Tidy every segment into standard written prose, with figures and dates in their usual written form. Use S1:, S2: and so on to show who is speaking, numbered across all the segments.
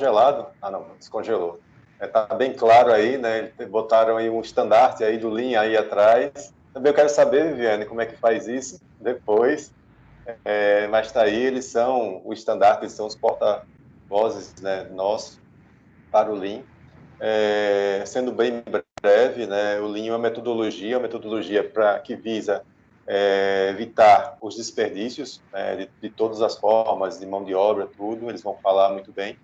S1: descongelado. Ah, não, descongelou. Está bem claro aí, né? Botaram aí um estandarte aí do Lean aí atrás. Também eu quero saber, Viviane, como é que faz isso depois. Mas está aí, eles são o estandarte, eles são os porta-vozes, né, nossos para o Lean. Sendo bem breve, né, o Lean é uma metodologia que visa evitar os desperdícios, né, de todas as formas, de mão de obra, tudo, eles vão falar muito bem.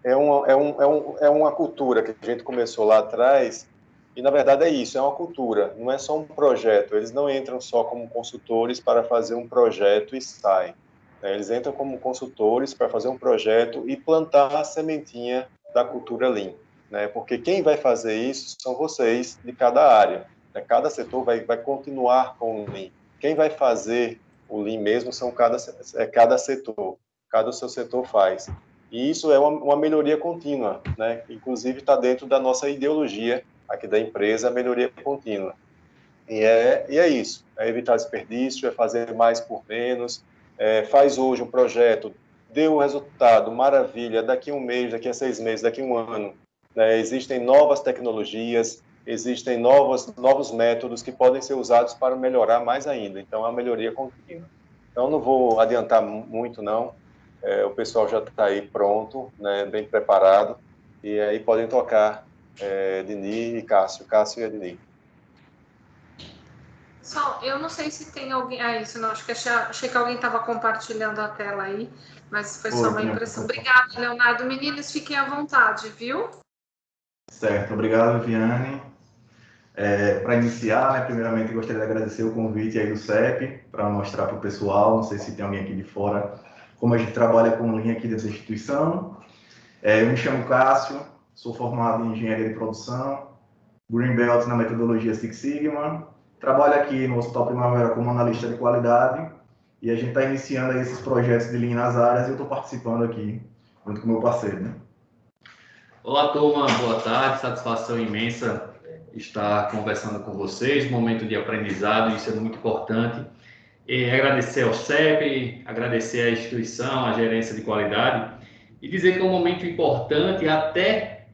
S1: É uma cultura que a gente começou lá atrás, e na verdade é isso, é uma cultura, não é só um projeto, eles não entram só como consultores para fazer um projeto e saem, né? Eles entram como consultores para fazer um projeto e plantar a sementinha da cultura Lean, né? Porque quem vai fazer isso são vocês de cada área, né? Cada setor vai continuar com o Lean. Quem vai fazer o Lean mesmo são cada setor, cada seu setor faz. E isso é uma melhoria contínua, né? Inclusive está dentro da nossa ideologia aqui da empresa, a melhoria contínua. E é isso, é evitar desperdício, é fazer mais por menos, faz hoje um projeto, deu um resultado, maravilha, daqui a um mês, daqui a 6 meses, daqui a um ano, né, existem novas tecnologias, existem novos métodos que podem ser usados para melhorar mais ainda. Então, é uma melhoria contínua. Então, não vou adiantar muito, não. O pessoal já está aí pronto, né, bem preparado, e aí podem tocar Dini e Cássio, Cássio e Adni.
S2: Só, eu não sei se tem alguém. Ah, isso não, acho que achei que alguém estava compartilhando a tela aí, mas foi só uma impressão. Obrigada, Leonardo. Meninos, fiquem à vontade, viu?
S3: Certo, obrigado, Viviane. Para iniciar, né, primeiramente gostaria de agradecer o convite aí do CEP para mostrar para o pessoal, não sei se tem alguém aqui de fora, como a gente trabalha com linha aqui dessa instituição. Eu me chamo Cássio, sou formado em Engenharia de Produção, Green Belt na metodologia Six Sigma, trabalho aqui no Hospital Primavera como analista de qualidade e a gente está iniciando aí esses projetos de Lean nas áreas e eu estou participando aqui junto com o meu parceiro, né?
S4: Olá, turma, boa tarde, satisfação imensa estar conversando com vocês, momento de aprendizado, isso é muito importante. E agradecer ao CEP, agradecer à instituição, à gerência de qualidade, e dizer que é um momento importante até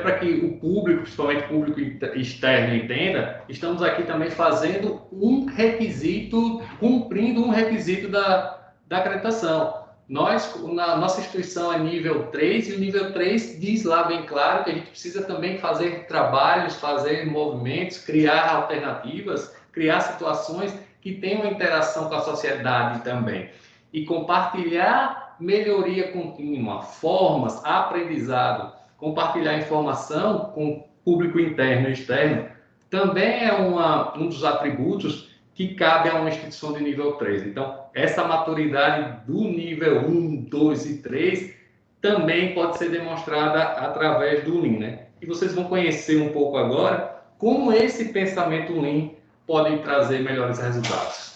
S4: para que o público, principalmente o público externo, entenda, estamos aqui também fazendo um requisito, cumprindo um requisito da acreditação. Na nossa instituição é nível 3, e o nível 3 diz lá bem claro que a gente precisa também fazer trabalhos, fazer movimentos, criar alternativas, criar situações que tenham interação com a sociedade também. E compartilhar melhoria contínua, formas, aprendizado, compartilhar informação com o público interno e externo, também é um dos atributos que cabe a uma instituição de nível 3. Então, essa maturidade do nível 1, 2 e 3 também pode ser demonstrada através do Lean, né? E vocês vão conhecer um pouco agora como esse pensamento Lean pode trazer melhores resultados.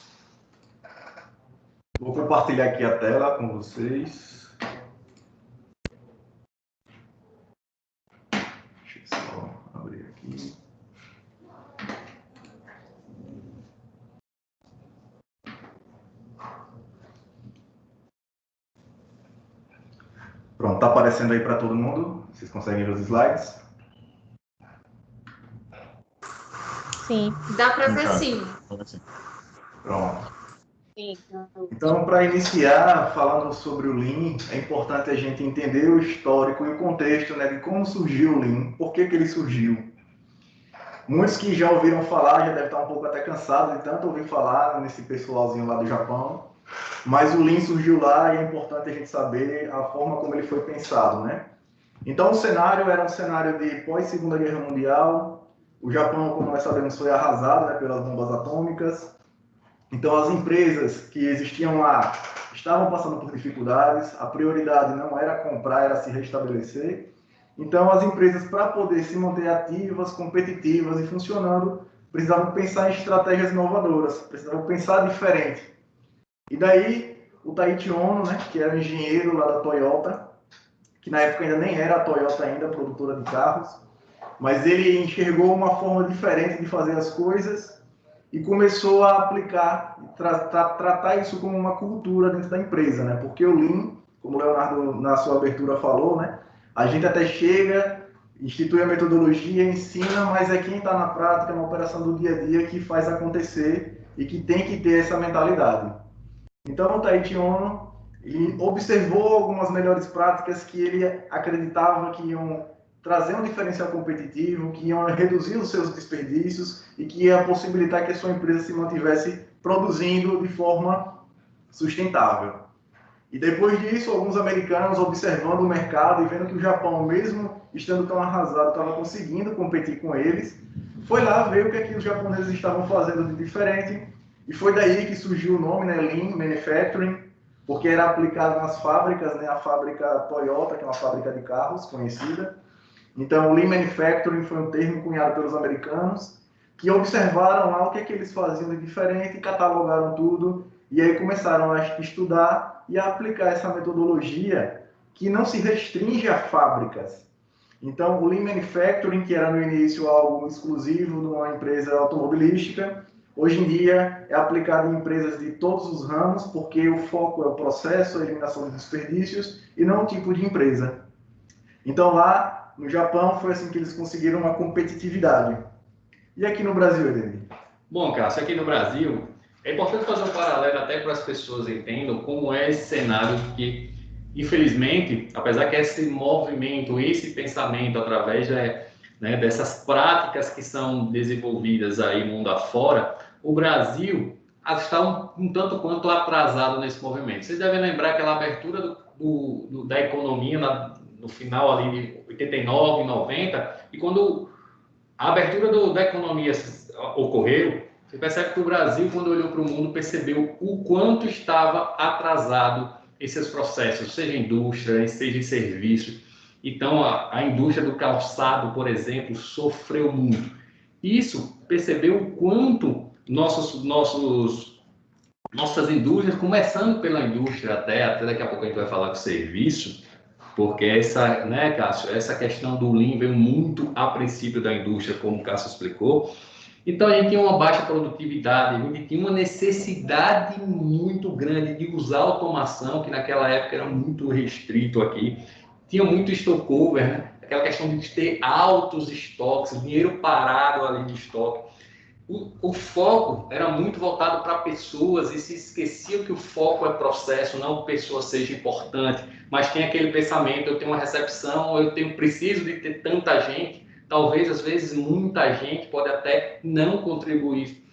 S3: Vou compartilhar aqui a tela com vocês. Deixa eu só abrir aqui. Pronto, está aparecendo aí para todo mundo? Vocês conseguem ver os slides?
S2: Sim. Dá para ver sim.
S3: Pronto. Então, para iniciar, falando sobre o Lean, é importante a gente entender o histórico e o contexto, né, de como surgiu o Lean, por que ele surgiu. Muitos que já ouviram falar já devem estar um pouco até cansados de tanto ouvir falar nesse pessoalzinho lá do Japão, mas o Lean surgiu lá e é importante a gente saber a forma como ele foi pensado, né? Então, o cenário era um cenário de pós-Segunda Guerra Mundial. O Japão, como nós sabemos, foi arrasado, né, pelas bombas atômicas. Então, as empresas que existiam lá estavam passando por dificuldades. A prioridade não era comprar, era se restabelecer. Então, as empresas, para poder se manter ativas, competitivas e funcionando, precisavam pensar em estratégias inovadoras, precisavam pensar diferente. E daí, o Taiichi Ohno, né, que era um engenheiro lá da Toyota, que na época ainda nem era a Toyota ainda, produtora de carros, mas ele enxergou uma forma diferente de fazer as coisas e começou a aplicar, tratar isso como uma cultura dentro da empresa, né? Porque o Lean, como o Leonardo na sua abertura falou, né? A gente até chega, institui a metodologia, ensina, mas é quem está na prática, na operação do dia a dia, que faz acontecer e que tem que ter essa mentalidade. Então, o Taiichi Ohno, ele observou algumas melhores práticas que ele acreditava que iam trazer um diferencial competitivo, que iam reduzir os seus desperdícios e que ia possibilitar que a sua empresa se mantivesse produzindo de forma sustentável. E depois disso, alguns americanos observando o mercado e vendo que o Japão, mesmo estando tão arrasado, estava conseguindo competir com eles, foi lá ver o que os japoneses estavam fazendo de diferente, e foi daí que surgiu o nome, né, Lean Manufacturing, porque era aplicado nas fábricas, né, a fábrica Toyota, que é uma fábrica de carros conhecida. Então, o Lean Manufacturing foi um termo cunhado pelos americanos, que observaram lá o que eles faziam de diferente, catalogaram tudo, e aí começaram a estudar e a aplicar essa metodologia que não se restringe a fábricas. Então, o Lean Manufacturing, que era no início algo exclusivo de uma empresa automobilística, hoje em dia é aplicado em empresas de todos os ramos, porque o foco é o processo, a eliminação de desperdícios e não o tipo de empresa. Então, lá no Japão, foi assim que eles conseguiram uma competitividade. E aqui no Brasil, Edemir?
S4: Bom, Cássio, aqui no Brasil, é importante fazer um paralelo até para as pessoas entendam como é esse cenário que, infelizmente, apesar que esse movimento, esse pensamento através dessas práticas que são desenvolvidas aí mundo afora, o Brasil está um tanto quanto atrasado nesse movimento. Vocês devem lembrar aquela abertura da economia no final ali de 89, 90, e quando a abertura da economia ocorreu, você percebe que o Brasil, quando olhou para o mundo, percebeu o quanto estava atrasado esses processos, seja indústria, seja serviço. Então, a indústria do calçado, por exemplo, sofreu muito. Isso percebeu o quanto nossas indústrias, começando pela indústria até daqui a pouco a gente vai falar do serviço, porque Cássio, essa questão do Lean veio muito a princípio da indústria, como o Cássio explicou. Então, a gente tinha uma baixa produtividade, a gente tinha uma necessidade muito grande de usar automação, que naquela época era muito restrito aqui. Tinha muito stock-over, né? Aquela questão de ter altos estoques, dinheiro parado ali de estoque. O foco era muito voltado para pessoas e se esquecia que o foco é processo, não que pessoa seja importante, mas tem aquele pensamento, eu tenho uma recepção, preciso de ter tanta gente, talvez às vezes muita gente pode até não contribuir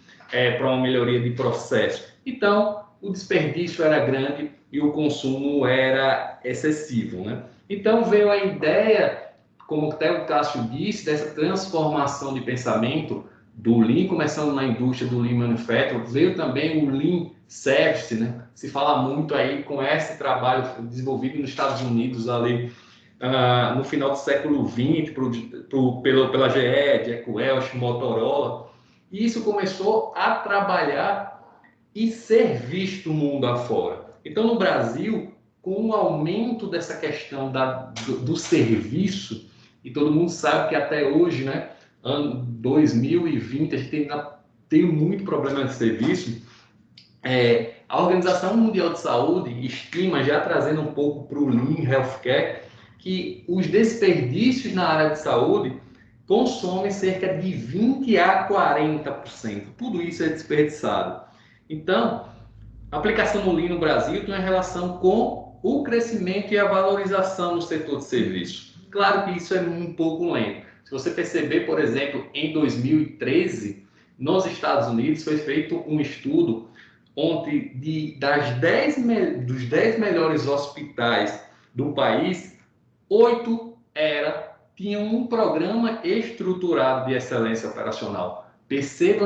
S4: para uma melhoria de processo. Então, o desperdício era grande e o consumo era excessivo, né? Então veio a ideia, como até o Cássio disse, dessa transformação de pensamento do Lean, começando na indústria do Lean Manufacturing, veio também o Lean Service, né? Se fala muito aí com esse trabalho desenvolvido nos Estados Unidos ali no final do século XX pela GE, Jack Welch, Motorola. E isso começou a trabalhar e ser visto mundo afora. Então, no Brasil, com o aumento dessa questão do serviço, e todo mundo sabe que até hoje, né, ano 2020, a gente tem muito problema de serviço. A Organização Mundial de Saúde estima, já trazendo um pouco para o Lean Healthcare, que os desperdícios na área de saúde consomem cerca de 20% a 40%. Tudo isso é desperdiçado. Então, a aplicação do Lean no Brasil tem uma relação com o crescimento e a valorização no setor de serviço. Claro que isso é um pouco lento. Se você perceber, por exemplo, em 2013, nos Estados Unidos foi feito um estudo onde dos 10 melhores hospitais do país, 8 tinham um programa estruturado de excelência operacional. Perceba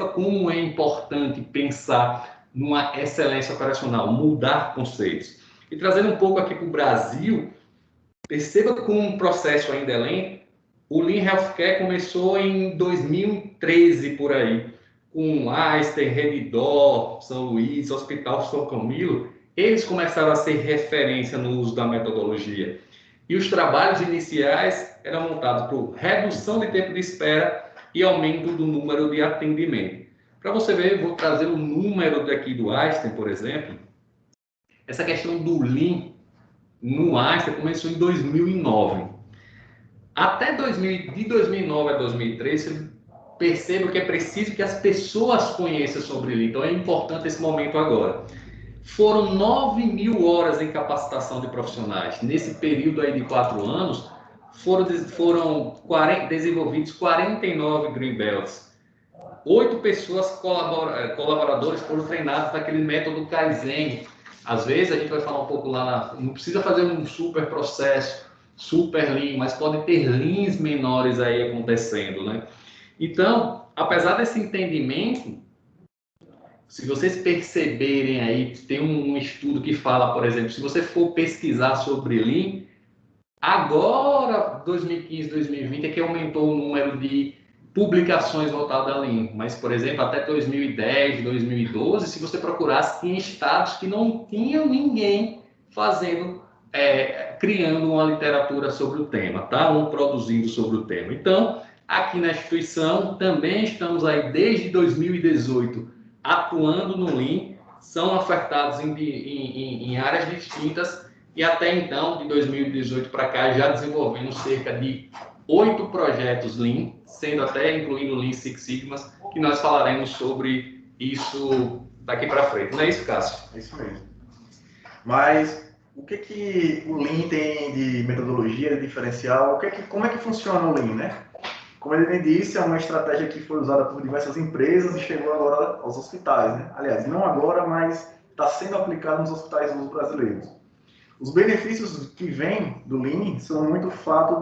S4: como é importante pensar numa excelência operacional, mudar conceitos. E trazendo um pouco aqui para o Brasil, perceba como um processo ainda é lento. O Lean Healthcare começou em 2013, por aí, com Einstein, Redditor, São Luís, Hospital São Camilo. Eles começaram a ser referência no uso da metodologia. E os trabalhos iniciais eram montados por redução de tempo de espera e aumento do número de atendimento. Para você ver, eu vou trazer um número daqui do Einstein, por exemplo. Essa questão do Lean no Einstein começou em 2009. Até de 2009 a 2013, percebo que é preciso que as pessoas conheçam sobre Lean. Então é importante esse momento agora. Foram 9.000 horas em capacitação de profissionais. Nesse período aí de 4 anos, foram desenvolvidos 49 Green Belts. 8 pessoas colaboradores foram treinados naquele método Kaizen. Às vezes, a gente vai falar um pouco lá, não precisa fazer um super processo, super Lean, mas pode ter Leans menores aí acontecendo, né? Então, apesar desse entendimento, se vocês perceberem aí, tem um estudo que fala, por exemplo, se você for pesquisar sobre Lean, agora, 2015, 2020, é que aumentou o número de publicações voltadas a Lean. Mas, por exemplo, até 2010, 2012, se você procurasse, tinha estados que não tinham ninguém fazendo, criando uma literatura sobre o tema, tá? Ou produzindo sobre o tema. Então, aqui na instituição, também estamos aí desde 2018 atuando no Lean, são ofertados em áreas distintas e até então, de 2018 para cá, já desenvolvemos cerca de 8 projetos Lean, sendo até incluindo o Lean Six Sigma, que nós falaremos sobre isso daqui para frente. Não é isso, Cássio?
S3: É isso mesmo. Mas o que o Lean tem de metodologia, de diferencial? Como é que funciona o Lean, né? Como ele me disse, é uma estratégia que foi usada por diversas empresas e chegou agora aos hospitais, né? Aliás, não agora, mas está sendo aplicado nos hospitais brasileiros. Os benefícios que vêm do Lean são muito o fato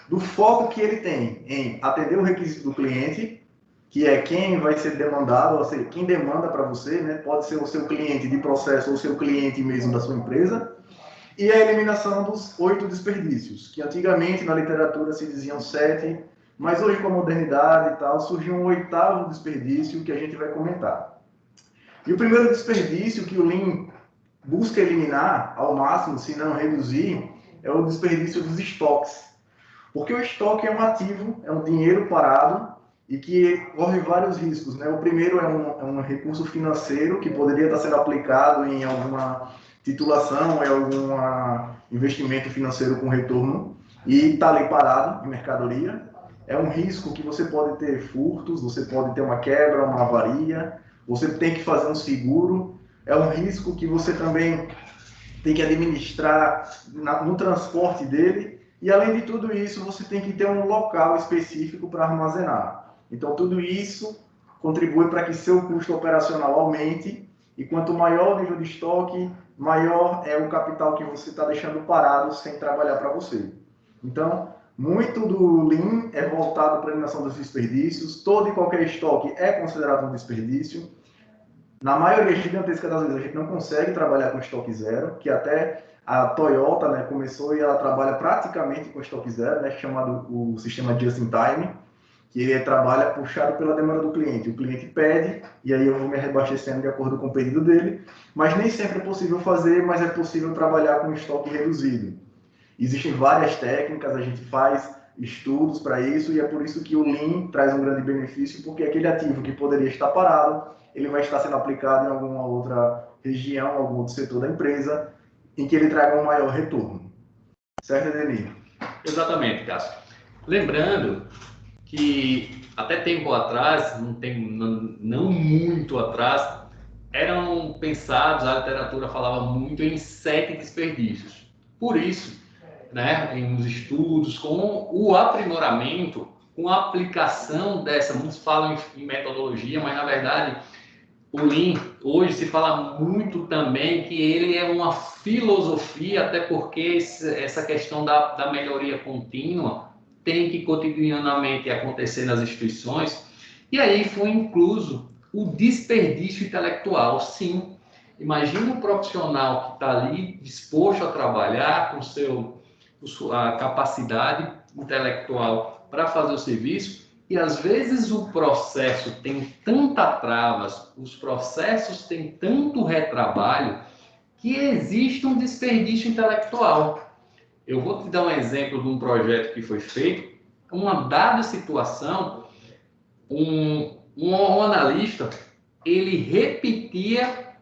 S3: do foco que ele tem em atender o requisito do cliente, que é quem vai ser demandado, ou seja, quem demanda para você, né? Pode ser o seu cliente de processo ou o seu cliente mesmo da sua empresa, e a eliminação dos 8 desperdícios, que antigamente na literatura se diziam 7, mas hoje com a modernidade e tal, surgiu um 8º desperdício que a gente vai comentar. E o primeiro desperdício que o Lean busca eliminar ao máximo, se não reduzir, é o desperdício dos estoques. Porque o estoque é um ativo, é um dinheiro parado e que corre vários riscos, né? O primeiro é um recurso financeiro que poderia estar sendo aplicado em alguma titulação, em algum investimento financeiro com retorno e está ali parado em mercadoria. É um risco que você pode ter furtos, você pode ter uma quebra, uma avaria, você tem que fazer um seguro. É um risco que você também tem que administrar no transporte dele. E, além de tudo isso, você tem que ter um local específico para armazenar. Então, tudo isso contribui para que seu custo operacional aumente. E quanto maior o nível de estoque, maior é o capital que você está deixando parado sem trabalhar para você. Então, muito do Lean é voltado para a eliminação dos desperdícios. Todo e qualquer estoque é considerado um desperdício. Na maioria gigantesca das vezes, a gente não consegue trabalhar com estoque zero, que até a Toyota, né, começou e ela trabalha praticamente com estoque zero, né, chamado o sistema Just-in-Time, que ele trabalha puxado pela demanda do cliente. O cliente pede, e aí eu vou me reabastecendo de acordo com o pedido dele, mas nem sempre é possível fazer, mas é possível trabalhar com estoque reduzido. Existem várias técnicas, a gente faz estudos para isso, e é por isso que o Lean traz um grande benefício, porque aquele ativo que poderia estar parado, ele vai estar sendo aplicado em alguma outra região, algum outro setor da empresa, em que ele traga um maior retorno. Certo, Edenir?
S4: Exatamente, Cássio. Lembrando que até tempo atrás, não muito atrás, eram pensados, a literatura falava muito em 7 desperdícios. Por isso, né, em uns estudos, com o aprimoramento, com a aplicação dessa, muitos falam em metodologia, mas na verdade o Lean hoje se fala muito também que ele é uma filosofia, até porque essa questão da melhoria contínua tem que cotidianamente acontecer nas instituições, e aí foi incluso o desperdício intelectual. Sim, imagina um profissional que está ali disposto a trabalhar com a capacidade intelectual para fazer o serviço, e às vezes o processo tem tantas travas, os processos têm tanto retrabalho, que existe um desperdício intelectual. Eu vou te dar um exemplo de um projeto que foi feito, uma dada situação, Um analista, ele repetia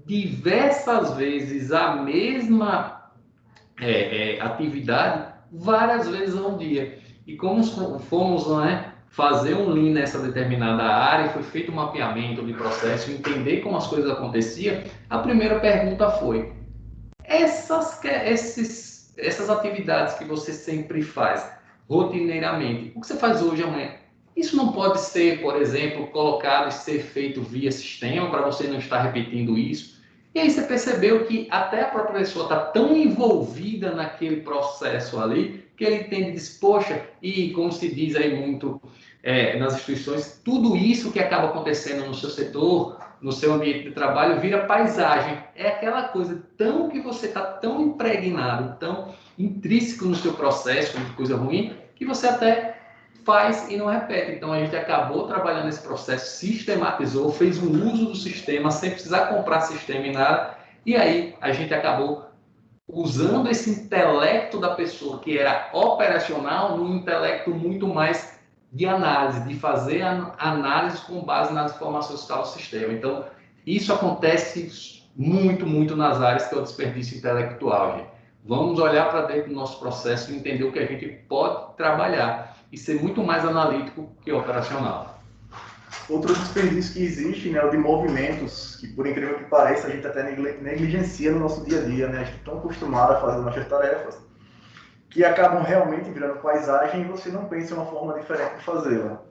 S4: diversas vezes a mesma atividade várias vezes ao dia. E como fomos fazer um Lean nessa determinada área, foi feito um mapeamento de processo, entender como as coisas aconteciam, a primeira pergunta foi: essas atividades que você sempre faz, rotineiramente, o que você faz hoje, amanhã, isso não pode ser, por exemplo, colocado e ser feito via sistema, para você não estar repetindo isso? E aí você percebeu que até a própria pessoa está tão envolvida naquele processo ali, que ele entende e diz, poxa, e como se diz aí muito nas instituições, tudo isso que acaba acontecendo no seu setor, no seu ambiente de trabalho, vira paisagem. É aquela coisa tão que você está tão impregnado, tão intrínseco no seu processo, de coisa ruim, que você até faz e não repete. Então a gente acabou trabalhando esse processo, sistematizou, fez um uso do sistema sem precisar comprar sistema e nada, e aí a gente acabou usando esse intelecto da pessoa que era operacional num intelecto muito mais de análise, de fazer análise com base nas informações que está no sistema. Então isso acontece muito, muito nas áreas que é o desperdício intelectual, gente. Vamos olhar para dentro do nosso processo e entender o que a gente pode trabalhar e ser muito mais analítico que operacional.
S3: Outro desperdício que existe, né, é o de movimentos, que por incrível que pareça, a gente até negligencia no nosso dia a dia, né? A gente é tão acostumado a fazer nossas tarefas, que acabam realmente virando paisagem e você não pensa em uma forma diferente de fazê-la.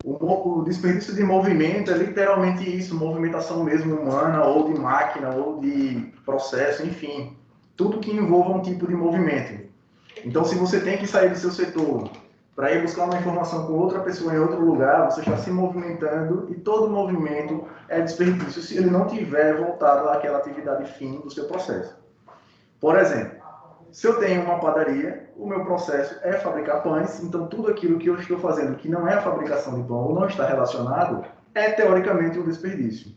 S3: O desperdício de movimento é literalmente isso, movimentação mesmo humana, ou de máquina, ou de processo, enfim. Tudo que envolva um tipo de movimento. Então, se você tem que sair do seu setor para ir buscar uma informação com outra pessoa em outro lugar, você está se movimentando e todo movimento é desperdício se ele não tiver voltado àquela atividade fim do seu processo. Por exemplo, se eu tenho uma padaria, o meu processo é fabricar pães, então tudo aquilo que eu estou fazendo que não é a fabricação de pão ou não está relacionado, é teoricamente um desperdício.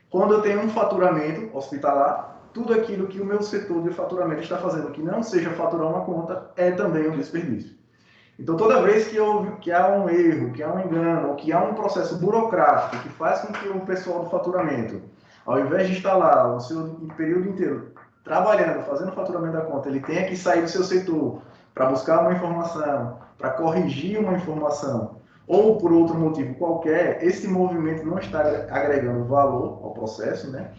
S3: Quando eu tenho um faturamento hospitalar, tudo aquilo que o meu setor de faturamento está fazendo que não seja faturar uma conta, é também um desperdício. Então, toda vez que há um erro, que há um engano, ou que há um processo burocrático que faz com que o pessoal do faturamento, ao invés de estar lá o seu período inteiro trabalhando, fazendo o faturamento da conta, ele tenha que sair do seu setor para buscar uma informação, para corrigir uma informação, ou por outro motivo qualquer, esse movimento não está agregando valor ao processo, né?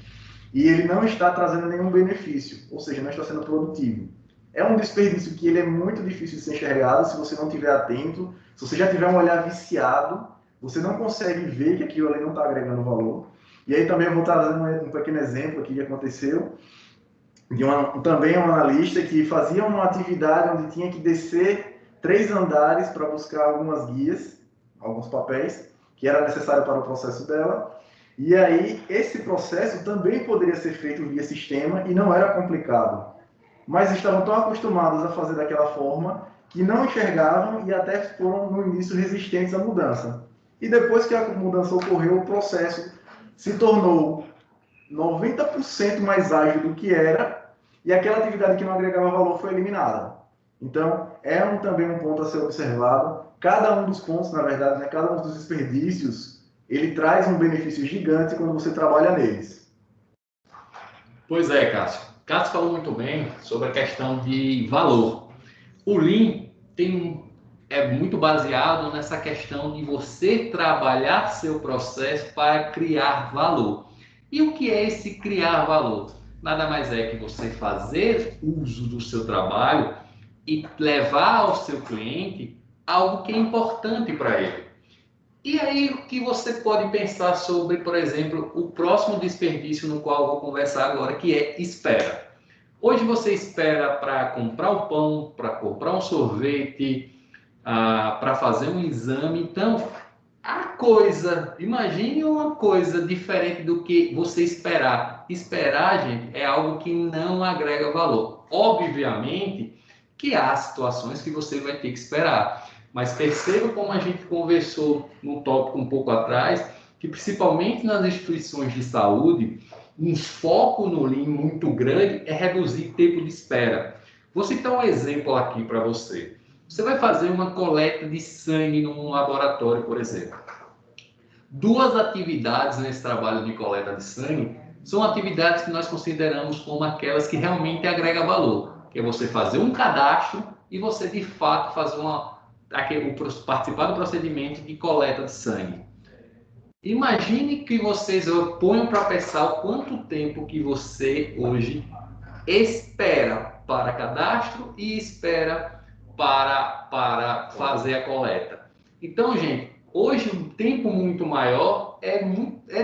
S3: E ele não está trazendo nenhum benefício, ou seja, não está sendo produtivo. É um desperdício que ele é muito difícil de ser enxergado se você não estiver atento, se você já tiver um olhar viciado, você não consegue ver que aquilo ali não está agregando valor. E aí também eu vou trazendo um pequeno exemplo aqui que aconteceu, de também um analista que fazia uma atividade onde tinha que descer 3 andares para buscar algumas guias, alguns papéis, que era necessário para o processo dela. E aí, esse processo também poderia ser feito via sistema e não era complicado. Mas estavam tão acostumados a fazer daquela forma que não enxergavam e até foram, no início, resistentes à mudança. E depois que a mudança ocorreu, o processo se tornou 90% mais ágil do que era e aquela atividade que não agregava valor foi eliminada. Então, também um ponto a ser observado. Cada um dos pontos, na verdade, né, cada um dos desperdícios, ele traz um benefício gigante quando você trabalha neles.
S4: Pois é, Cássio. Cássio falou muito bem sobre a questão de valor. O Lean é muito baseado nessa questão de você trabalhar seu processo para criar valor. E o que é esse criar valor? Nada mais é que você fazer uso do seu trabalho e levar ao seu cliente algo que é importante para ele. E aí, o que você pode pensar sobre, por exemplo, o próximo desperdício no qual eu vou conversar agora, que é espera. Hoje você espera para comprar um pão, para comprar um sorvete, para fazer um exame. Então, imagine uma coisa diferente do que você esperar. Esperar, gente, é algo que não agrega valor. Obviamente que há situações que você vai ter que esperar. Mas perceba como a gente conversou no tópico um pouco atrás, que principalmente nas instituições de saúde, um foco no Lean muito grande é reduzir tempo de espera. Vou citar um exemplo aqui para você. Você vai fazer uma coleta de sangue num laboratório, por exemplo. duas atividades nesse trabalho de coleta de sangue são atividades que nós consideramos como aquelas que realmente agregam valor, que é você fazer um cadastro e você, de fato, fazer participar do procedimento de coleta de sangue. Imagine que vocês ponham para pensar o quanto tempo que você hoje espera para cadastro e espera para fazer a coleta. Então, gente, hoje um tempo muito maior é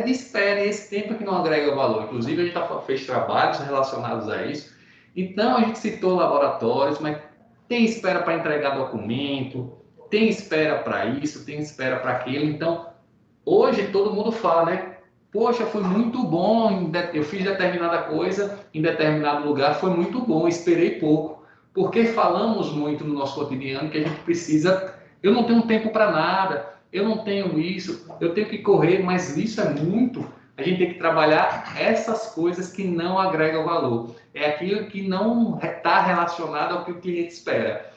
S4: de espera, e esse tempo que não agrega valor. Inclusive, a gente já fez trabalhos relacionados a isso. Então, a gente citou laboratórios, mas tem espera para entregar documento, tem espera para isso, tem espera para aquilo. Então, hoje todo mundo fala, né? Poxa, foi muito bom, eu fiz determinada coisa em determinado lugar, foi muito bom, esperei pouco. Porque falamos muito no nosso cotidiano que a gente precisa, eu não tenho tempo para nada, eu não tenho isso, eu tenho que correr, mas isso é muito. A gente tem que trabalhar essas coisas que não agregam valor. É aquilo que não está relacionado ao que o cliente espera.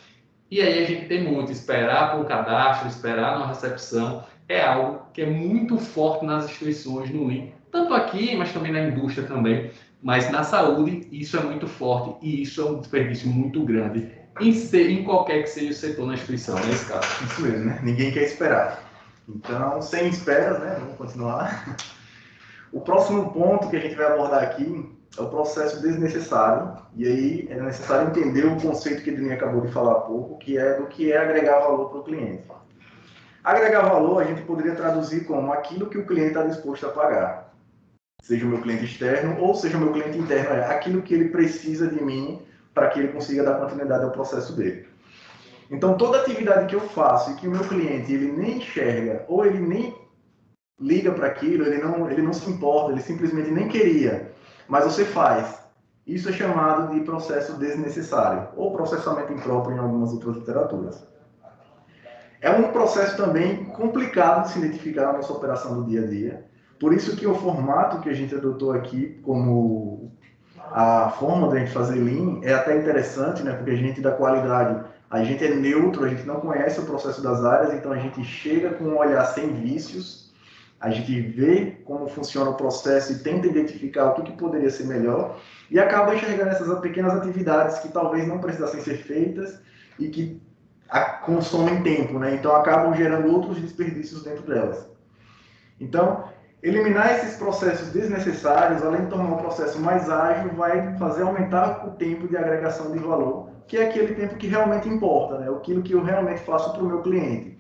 S4: E aí a gente tem muito, esperar por um cadastro, esperar numa recepção, é algo que é muito forte nas instituições no Lean, tanto aqui, mas também na indústria também, mas na saúde isso é muito forte e isso é um desperdício muito grande em qualquer que seja o setor na instituição, né, nesse caso.
S3: Isso mesmo, né? Ninguém quer esperar. Então, sem esperas, né? Vamos continuar. O próximo ponto que a gente vai abordar aqui é o processo desnecessário, e aí é necessário entender o conceito que a Ednei acabou de falar há pouco, que é do que é agregar valor para o cliente. Agregar valor a gente poderia traduzir como aquilo que o cliente está disposto a pagar. Seja o meu cliente externo ou seja o meu cliente interno, é aquilo que ele precisa de mim para que ele consiga dar continuidade ao processo dele. Então, toda atividade que eu faço e que o meu cliente ele nem enxerga ou ele nem liga para aquilo, ele não se importa, ele simplesmente nem queria, mas você faz. Isso é chamado de processo desnecessário ou processamento impróprio em algumas outras literaturas. É um processo também complicado de se identificar na nossa operação do dia a dia. Por isso que o formato que a gente adotou aqui como a forma de a gente fazer Lean é até interessante, né? Porque a gente dá qualidade, a gente é neutro, a gente não conhece o processo das áreas, então a gente chega com um olhar sem vícios, a gente vê como funciona o processo e tenta identificar o que poderia ser melhor e acaba enxergando essas pequenas atividades que talvez não precisassem ser feitas e que consomem tempo, né? Então acabam gerando outros desperdícios dentro delas. Então, eliminar esses processos desnecessários, além de tornar o processo mais ágil, vai fazer aumentar o tempo de agregação de valor, que é aquele tempo que realmente importa, né? Aquilo que eu realmente faço para o meu cliente.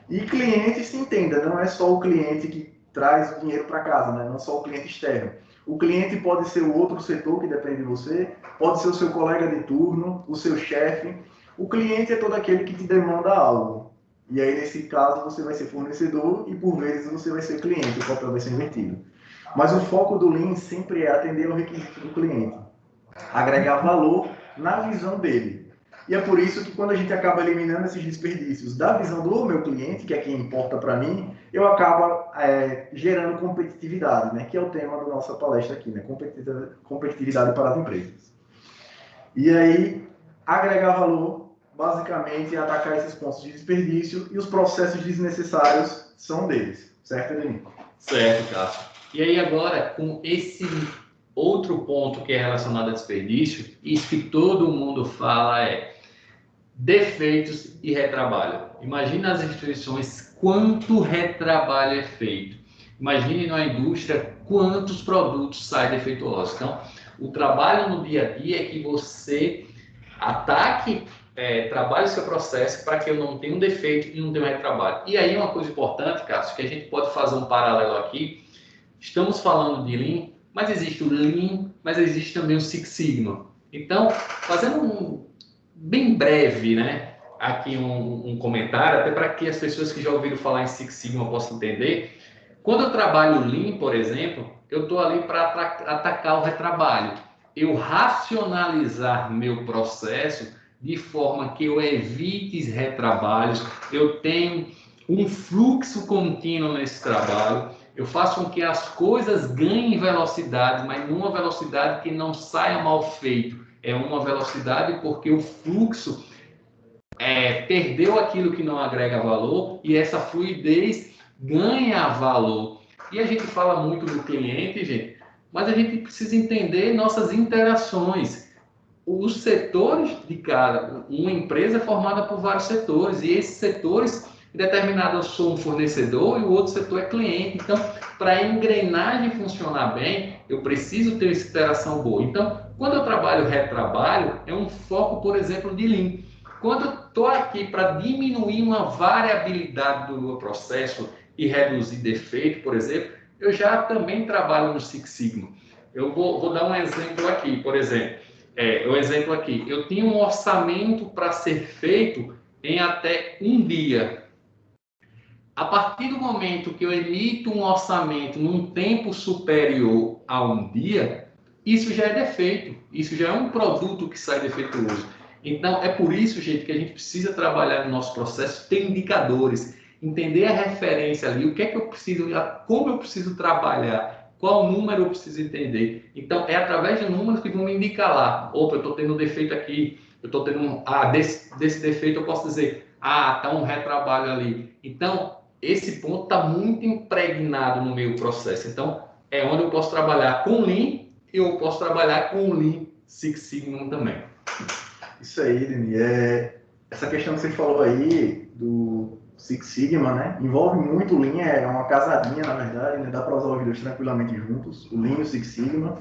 S3: E cliente, se entenda, não é só o cliente que traz o dinheiro para casa, né? Não só o cliente externo. O cliente pode ser o outro setor que depende de você, pode ser o seu colega de turno, o seu chefe. O cliente é todo aquele que te demanda algo. E aí, nesse caso, você vai ser fornecedor e, por vezes, você vai ser cliente, o papel vai ser invertido. Mas o foco do Lean sempre é atender ao requisito do cliente, agregar valor na visão dele. E é por isso que, quando a gente acaba eliminando esses desperdícios da visão do meu cliente, que é quem importa para mim, eu acabo gerando competitividade, né? Que é o tema da nossa palestra aqui, né? Competitividade para as empresas. E aí, agregar valor, basicamente, é atacar esses pontos de desperdício e os processos desnecessários são deles. Certo, Ednei?
S4: Certo, Cássio. E aí agora, com esse outro ponto que é relacionado a desperdício, isso que todo mundo fala é defeitos e retrabalho. Imagine nas instituições quanto retrabalho é feito. Imagine na indústria quantos produtos saem defeituosos. Então, o trabalho no dia a dia é que você ataque, trabalhe o seu processo para que eu não tenha um defeito e não tenha um retrabalho. E aí uma coisa importante, Cássio, que a gente pode fazer um paralelo aqui. Estamos falando de Lean, mas existe o Lean, mas existe também o Six Sigma. Então, fazendo bem breve, né, aqui um comentário, até para que as pessoas que já ouviram falar em Six Sigma possam entender. Quando eu trabalho Lean, por exemplo, eu estou ali para atacar o retrabalho. Eu racionalizar meu processo de forma que eu evite retrabalhos, eu tenho um fluxo contínuo nesse trabalho, eu faço com que as coisas ganhem velocidade, mas numa velocidade que não saia mal feito. É uma velocidade porque o fluxo perdeu aquilo que não agrega valor e essa fluidez ganha valor. E a gente fala muito do cliente, gente, mas a gente precisa entender nossas interações. Os setores de cada, uma empresa é formada por vários setores, e esses setores, determinado eu sou um fornecedor e o outro setor é cliente. Então, para a engrenagem funcionar bem, eu preciso ter essa interação boa. Então, quando eu trabalho retrabalho, é um foco, por exemplo, de Lean. Quando eu estou aqui para diminuir uma variabilidade do meu processo e reduzir defeito, por exemplo, eu já também trabalho no Six Sigma. Eu vou dar um exemplo aqui, por exemplo. Eu tinha um orçamento para ser feito em até um dia. A partir do momento que eu emito um orçamento num tempo superior a um dia, isso já é defeito, isso já é um produto que sai defeituoso. Então, é por isso, gente, que a gente precisa trabalhar no nosso processo, ter indicadores, entender a referência ali, o que é que eu preciso, como eu preciso trabalhar, qual número eu preciso entender. Então, é através de números que vão me indicar lá. Opa, eu estou tendo um defeito aqui, eu estou tendo desse defeito eu posso dizer, está um retrabalho ali. Então, esse ponto está muito impregnado no meu processo. Então, é onde eu posso trabalhar com Lean e eu posso trabalhar com Lean Six Sigma também.
S3: Isso aí, Deni. Essa questão que você falou aí do Six Sigma, né? Envolve muito o Lean, é uma casadinha, na verdade, né? Dá para usar os dois tranquilamente juntos, o Lean e o Six Sigma.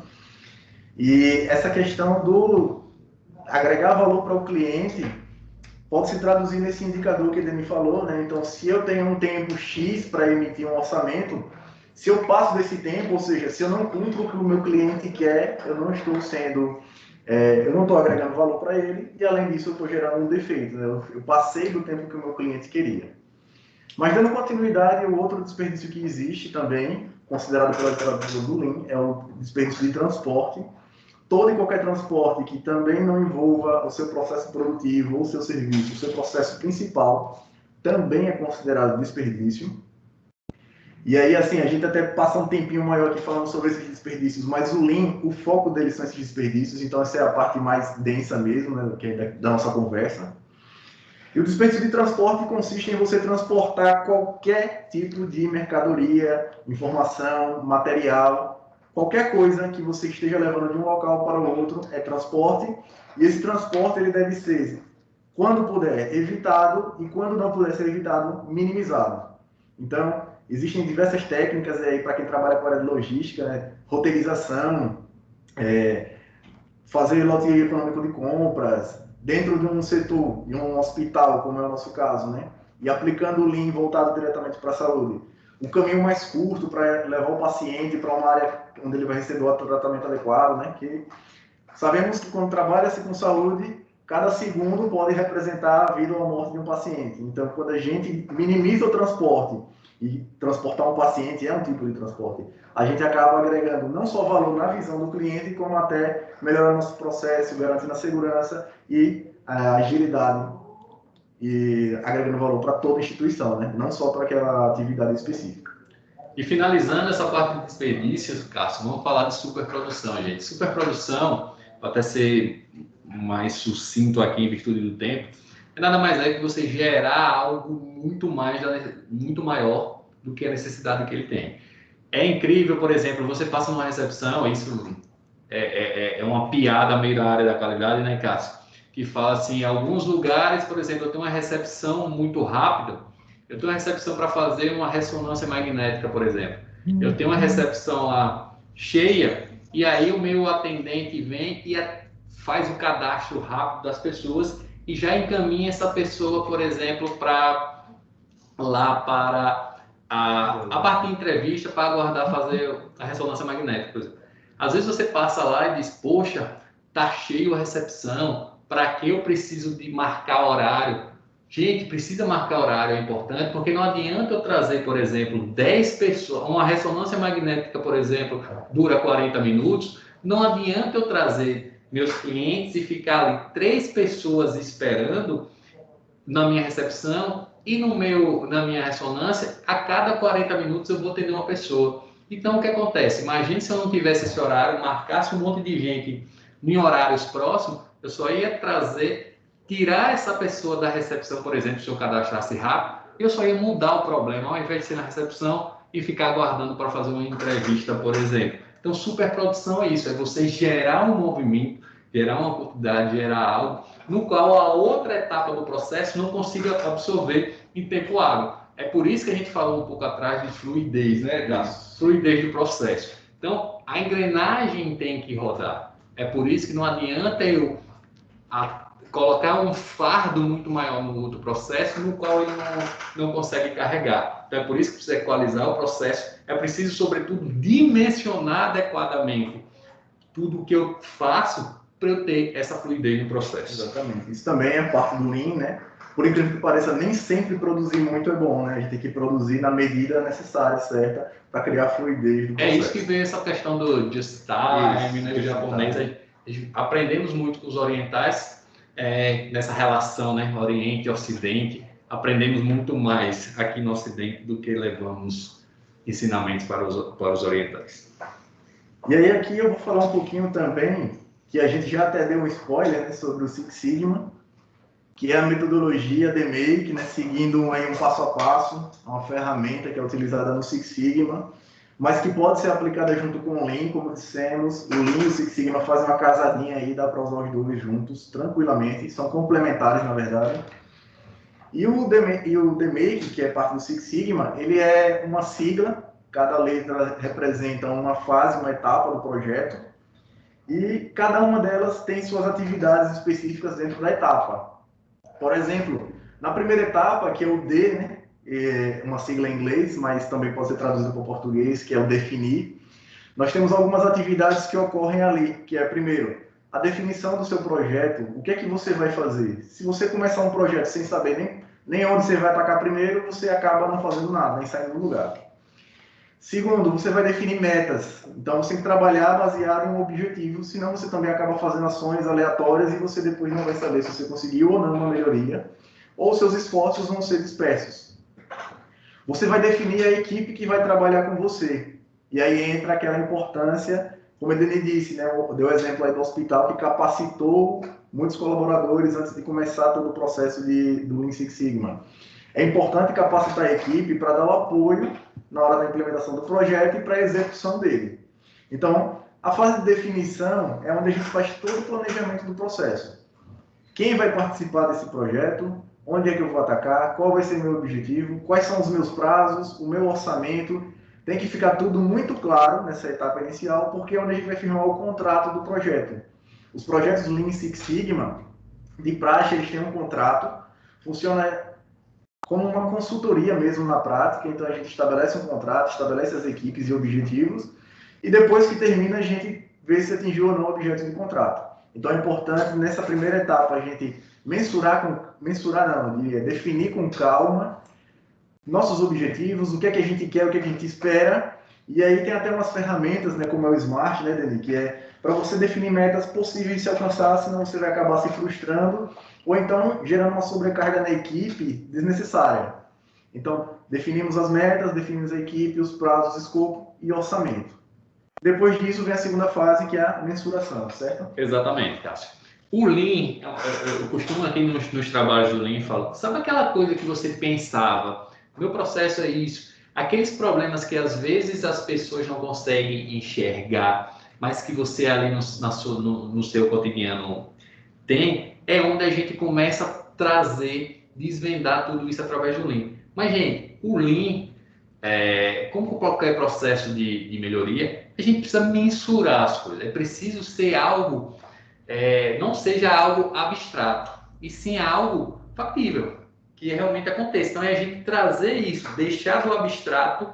S3: E essa questão do agregar valor para o cliente pode se traduzir nesse indicador que ele me falou, né? Então, se eu tenho um tempo X para emitir um orçamento, se eu passo desse tempo, ou seja, se eu não cumpro o que o meu cliente quer, eu não estou sendo... eu não estou agregando valor para ele, e além disso eu estou gerando um defeito, né? Eu passei do tempo que o meu cliente queria. Mas dando continuidade, o outro desperdício que existe também, considerado pela literatura do Lean, é o desperdício de transporte. Todo e qualquer transporte que também não envolva o seu processo produtivo ou o seu serviço, o seu processo principal, também é considerado desperdício. E aí, assim, a gente até passa um tempinho maior aqui falando sobre esses desperdícios, mas o Lean, o foco deles são esses desperdícios, então essa é a parte mais densa mesmo, né, que é da nossa conversa. E o desperdício de transporte consiste em você transportar qualquer tipo de mercadoria, informação, material, qualquer coisa que você esteja levando de um local para o outro é transporte, e esse transporte ele deve ser, quando puder, evitado, e quando não puder ser evitado, minimizado. Então, existem diversas técnicas aí para quem trabalha com a área de logística, né? Roteirização, fazer loteria econômica de compras, dentro de um setor, de um hospital, como é o nosso caso, né? E aplicando o Lean voltado diretamente para a saúde. O caminho mais curto para levar o paciente para uma área onde ele vai receber o tratamento adequado, né? Que sabemos que quando trabalha-se com saúde, cada segundo pode representar a vida ou a morte de um paciente. Então, quando a gente minimiza o transporte, e transportar um paciente é um tipo de transporte, a gente acaba agregando não só valor na visão do cliente, como até melhorando nosso processo, garantindo a segurança e a agilidade, e agregando valor para toda a instituição, né? Não só para aquela atividade específica.
S4: E finalizando essa parte de desperdícios, Cássio, vamos falar de superprodução, gente. Superprodução, para até ser mais sucinto aqui em virtude do tempo, é nada mais é que você gerar algo muito maior do que a necessidade que ele tem. É incrível, por exemplo, você passa numa recepção, isso é uma piada meio da área da qualidade, né, Cássio? Que fala assim, em alguns lugares, por exemplo, eu tenho uma recepção muito rápida, eu tenho uma recepção para fazer uma ressonância magnética, por exemplo. Eu tenho uma recepção lá cheia, e aí o meu atendente vem e faz o cadastro rápido das pessoas e já encaminha essa pessoa, por exemplo, para a parte de entrevista para aguardar fazer a ressonância magnética, por exemplo. Às vezes você passa lá e diz, poxa, tá cheio a recepção, para que eu preciso de marcar horário? Gente, precisa marcar horário, é importante, porque não adianta eu trazer, por exemplo, 10 pessoas, uma ressonância magnética, por exemplo, dura 40 minutos, não adianta eu trazer meus clientes e ficar ali 3 pessoas esperando na minha recepção e na minha ressonância, a cada 40 minutos eu vou atender uma pessoa. Então, o que acontece? Imagine se eu não tivesse esse horário, marcasse um monte de gente em horários próximos, eu só ia tirar essa pessoa da recepção, por exemplo, se eu cadastrasse rápido, eu só ia mudar o problema, ao invés de ser na recepção e ficar aguardando para fazer uma entrevista, por exemplo. Então, superprodução é isso, é você gerar um movimento, gerar uma oportunidade, gerar algo no qual a outra etapa do processo não consiga absorver em tempo hábil. É por isso que a gente falou um pouco atrás de fluidez, né, da fluidez do processo. Então, a engrenagem tem que rodar. É por isso que não adianta eu colocar um fardo muito maior no outro processo, no qual ele não consegue carregar. Então, é por isso que precisa equalizar o processo. É preciso, sobretudo, dimensionar adequadamente tudo o que eu faço para eu ter essa fluidez no processo.
S3: Exatamente. Isso também é parte do Lean, né? Por incrível que pareça, nem sempre produzir muito é bom, né? A gente tem que produzir na medida necessária, certa, para criar fluidez do processo.
S4: É isso que vem essa questão do just time, né? O japonês. Aprendemos muito com os orientais nessa relação, né? Oriente e Ocidente. Aprendemos muito mais aqui no Ocidente do que levamos ensinamentos para os orientais.
S3: E aí aqui eu vou falar um pouquinho também, que a gente já até deu um spoiler, né, sobre o Six Sigma, que é a metodologia DMake, né, seguindo aí um passo a passo, uma ferramenta que é utilizada no Six Sigma, mas que pode ser aplicada junto com o Lean, como dissemos. O Lean e o Six Sigma fazem uma casadinha aí, dá para usar os dois juntos, tranquilamente, são complementares, na verdade. E o DMake, que é parte do Six Sigma, ele é uma sigla, cada letra representa uma fase, uma etapa do projeto, e cada uma delas tem suas atividades específicas dentro da etapa. Por exemplo, na primeira etapa, que é o D, né, é uma sigla em inglês, mas também pode ser traduzido para o português, que é o definir, nós temos algumas atividades que ocorrem ali, que é, primeiro, a definição do seu projeto, o que é que você vai fazer. Se você começar um projeto sem saber nem onde você vai atacar primeiro, você acaba não fazendo nada, nem saindo do lugar. Segundo, você vai definir metas. Então, você tem que trabalhar baseado em um objetivo, senão você também acaba fazendo ações aleatórias e você depois não vai saber se você conseguiu ou não uma melhoria, ou seus esforços vão ser dispersos. Você vai definir a equipe que vai trabalhar com você. E aí entra aquela importância, como a Edeni disse, né? Deu o exemplo aí do hospital que capacitou muitos colaboradores antes de começar todo o processo do Lean Six Sigma. É importante capacitar a equipe para dar o apoio na hora da implementação do projeto e para a execução dele. Então, a fase de definição é onde a gente faz todo o planejamento do processo. Quem vai participar desse projeto, onde é que eu vou atacar, qual vai ser o meu objetivo, quais são os meus prazos, o meu orçamento. Tem que ficar tudo muito claro nessa etapa inicial, porque é onde a gente vai firmar o contrato do projeto. Os projetos Lean Six Sigma, de praxe, eles têm um contrato, funciona como uma consultoria mesmo na prática. Então a gente estabelece um contrato, estabelece as equipes e objetivos, e depois que termina a gente vê se atingiu ou não o objeto do contrato. Então é importante nessa primeira etapa a gente definir com calma nossos objetivos, o que é que a gente quer, o que é que a gente espera. E aí tem até umas ferramentas, né, como é o SMART, né, Dani, que é para você definir metas possíveis de se alcançar, senão você vai acabar se frustrando ou então gerando uma sobrecarga na equipe desnecessária. Então, definimos as metas, definimos a equipe, os prazos, escopo e orçamento. Depois disso vem a segunda fase, que é a mensuração, certo?
S4: Exatamente, Cássio. O Lean, eu costumo aqui nos trabalhos do Lean falar, sabe aquela coisa que você pensava, meu processo é isso, aqueles problemas que às vezes as pessoas não conseguem enxergar, mas que você ali no seu cotidiano tem, é onde a gente começa a trazer, desvendar tudo isso através do Lean. Mas, gente, o Lean, como qualquer processo de melhoria, a gente precisa mensurar as coisas. É preciso ser algo, não seja algo abstrato, e sim algo factível, que realmente aconteça. Então, é a gente trazer isso, deixar do abstrato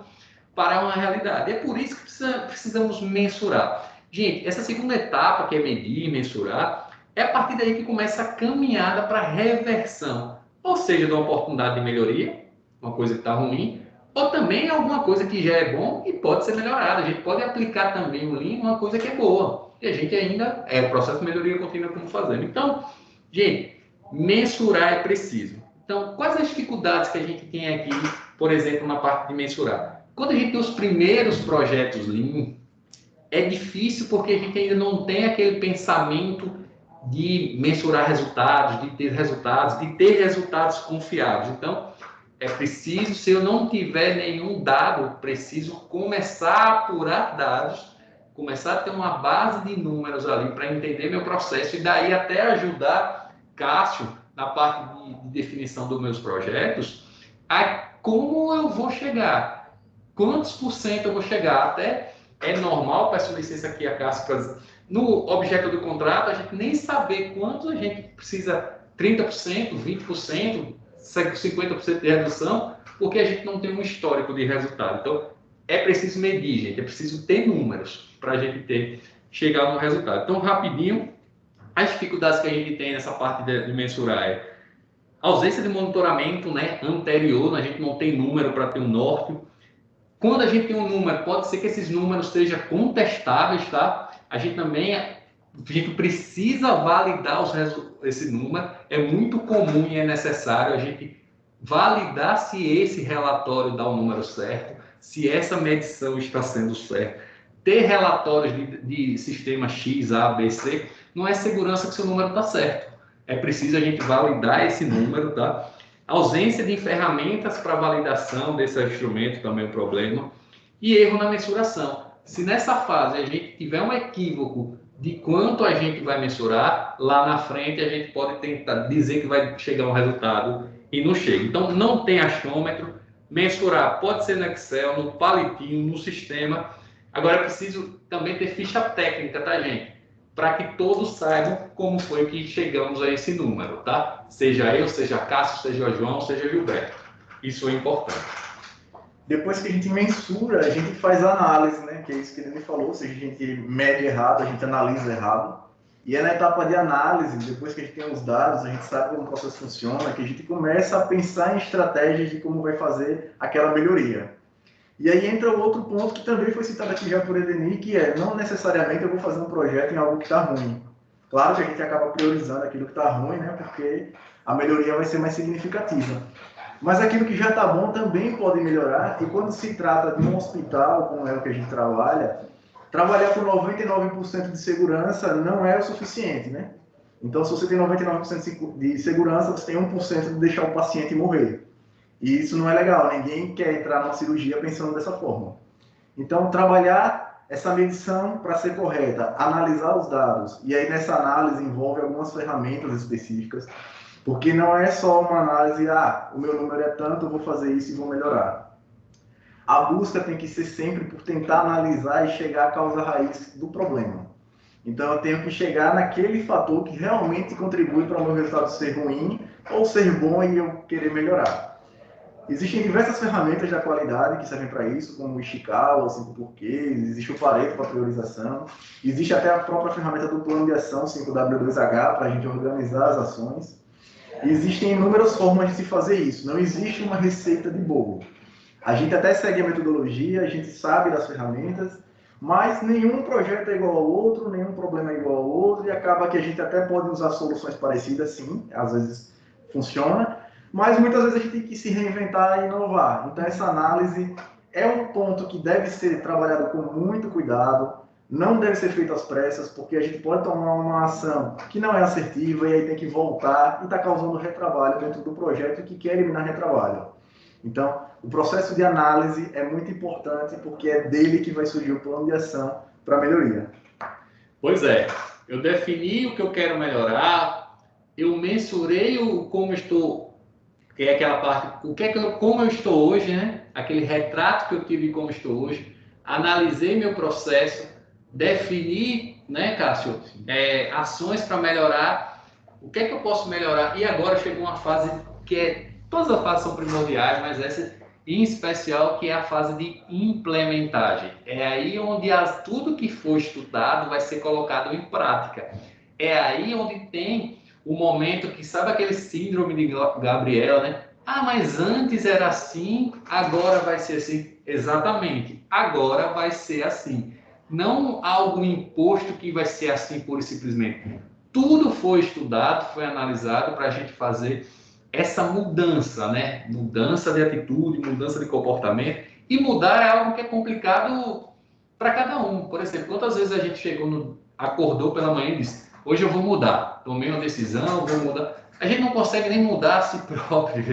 S4: para uma realidade. É por isso que precisamos mensurar. Gente, essa segunda etapa, que é medir e mensurar, é a partir daí que começa a caminhada para a reversão, ou seja, de uma oportunidade de melhoria, uma coisa que está ruim, ou também alguma coisa que já é bom e pode ser melhorada. A gente pode aplicar também o Lean uma coisa que é boa, e a gente ainda o processo de melhoria contínua como fazendo. Então, gente, mensurar é preciso. Então, quais as dificuldades que a gente tem aqui, por exemplo, na parte de mensurar? Quando a gente tem os primeiros projetos Lean, é difícil porque a gente ainda não tem aquele pensamento de mensurar resultados, de ter resultados confiáveis. Então, É preciso, se eu não tiver nenhum dado, preciso começar a apurar dados, começar a ter uma base de números ali para entender meu processo e daí até ajudar Cássio na parte de definição dos meus projetos, a como eu vou chegar, quantos por cento eu vou chegar. Até é normal, peço licença aqui a Cássio, no objeto do contrato, a gente nem saber quanto a gente precisa, 30%, 20%, 50% de redução, porque a gente não tem um histórico de resultado. Então, é preciso medir, gente, é preciso ter números para a gente chegar no resultado. Então, rapidinho, as dificuldades que a gente tem nessa parte de mensurar é ausência de monitoramento, né, anterior, a gente não tem número para ter um norte. Quando a gente tem um número, pode ser que esses números sejam contestáveis, tá? A gente precisa validar esse número. É muito comum e é necessário a gente validar se esse relatório dá o número certo, se essa medição está sendo certa. Ter relatórios de sistema X, A, B, C, não é segurança que seu número está certo. É preciso a gente validar esse número, tá? Ausência de ferramentas para validação desse instrumento também é um problema. E erro na mensuração. Se nessa fase a gente tiver um equívoco de quanto a gente vai mensurar, lá na frente a gente pode tentar dizer que vai chegar um resultado e não chega. Então, não tem achômetro. Mensurar pode ser no Excel, no palitinho, no sistema. Agora, é preciso também ter ficha técnica, tá, gente? Para que todos saibam como foi que chegamos a esse número, tá? Seja eu, seja Cássio, seja João, seja Gilberto. Isso é importante.
S3: Depois que a gente mensura, a gente faz a análise, né? Que é isso que ele me falou, ou seja, a gente mede errado, a gente analisa errado. E é na etapa de análise, depois que a gente tem os dados, a gente sabe como o processo funciona, que a gente começa a pensar em estratégias de como vai fazer aquela melhoria. E aí entra o outro ponto que também foi citado aqui já por Edenir, que é, não necessariamente eu vou fazer um projeto em algo que está ruim. Claro que a gente acaba priorizando aquilo que está ruim, né, porque a melhoria vai ser mais significativa. Mas aquilo que já está bom também pode melhorar, e quando se trata de um hospital, como é o que a gente trabalhar com 99% de segurança não é o suficiente, né? Então, se você tem 99% de segurança, você tem 1% de deixar o paciente morrer. E isso não é legal, ninguém quer entrar numa cirurgia pensando dessa forma. Então, trabalhar essa medição para ser correta, analisar os dados, e aí nessa análise envolve algumas ferramentas específicas, porque não é só uma análise, o meu número é tanto, eu vou fazer isso e vou melhorar. A busca tem que ser sempre por tentar analisar e chegar à causa raiz do problema. Então, eu tenho que chegar naquele fator que realmente contribui para o meu resultado ser ruim ou ser bom e eu querer melhorar. Existem diversas ferramentas da qualidade que servem para isso, como o Ishikawa, o 5 porquês, existe o Pareto para priorização, existe até a própria ferramenta do plano de ação, 5W2H, para a gente organizar as ações. E existem inúmeras formas de se fazer isso, não existe uma receita de bolo. A gente até segue a metodologia, a gente sabe das ferramentas, mas nenhum projeto é igual ao outro, nenhum problema é igual ao outro, e acaba que a gente até pode usar soluções parecidas, sim, às vezes funciona, mas muitas vezes a gente tem que se reinventar e inovar. Então essa análise é um ponto que deve ser trabalhado com muito cuidado, não deve ser feito às pressas, porque a gente pode tomar uma ação que não é assertiva e aí tem que voltar e está causando retrabalho dentro do projeto que quer eliminar retrabalho. Então, o processo de análise é muito importante porque é dele que vai surgir o plano de ação para melhoria.
S4: Pois é, eu defini o que eu quero melhorar, eu mensurei como eu estou, que é aquela parte, como eu estou hoje, né? Aquele retrato que eu tive de como estou hoje, analisei meu processo, defini, né, Cássio, ações para melhorar, o que é que eu posso melhorar, e agora chegou uma fase que todas as fases são primordiais, mas essa em especial, que é a fase de implementagem. É aí onde tudo que for estudado vai ser colocado em prática. É aí onde tem o momento que, sabe aquele síndrome de Gabriel, né? Mas antes era assim, agora vai ser assim. Exatamente, agora vai ser assim. Não algo imposto que vai ser assim pura e simplesmente. Tudo foi estudado, foi analisado para a gente fazer essa mudança, né? Mudança de atitude, mudança de comportamento. E mudar é algo que é complicado para cada um. Por exemplo, quantas vezes a gente acordou pela manhã e disse: hoje eu vou mudar, tomei uma decisão, vou mudar. A gente não consegue nem mudar a si próprio.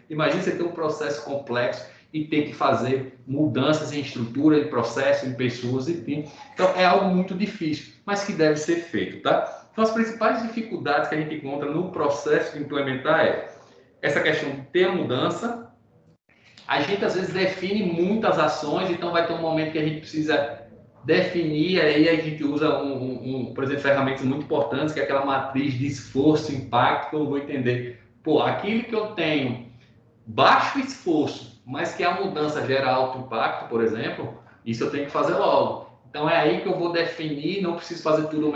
S4: Imagina você ter um processo complexo e ter que fazer mudanças em estrutura, em processo, em pessoas, enfim. Então, é algo muito difícil, mas que deve ser feito, tá? Então, as principais dificuldades que a gente encontra no processo de implementar é essa questão de ter a mudança. A gente, às vezes, define muitas ações, então vai ter um momento que a gente precisa definir, aí a gente usa, por exemplo, ferramentas muito importantes, que é aquela matriz de esforço e impacto, que eu vou entender. Pô, aquilo que eu tenho baixo esforço, mas que a mudança gera alto impacto, por exemplo, isso eu tenho que fazer logo. Então é aí que eu vou definir, não preciso fazer tudo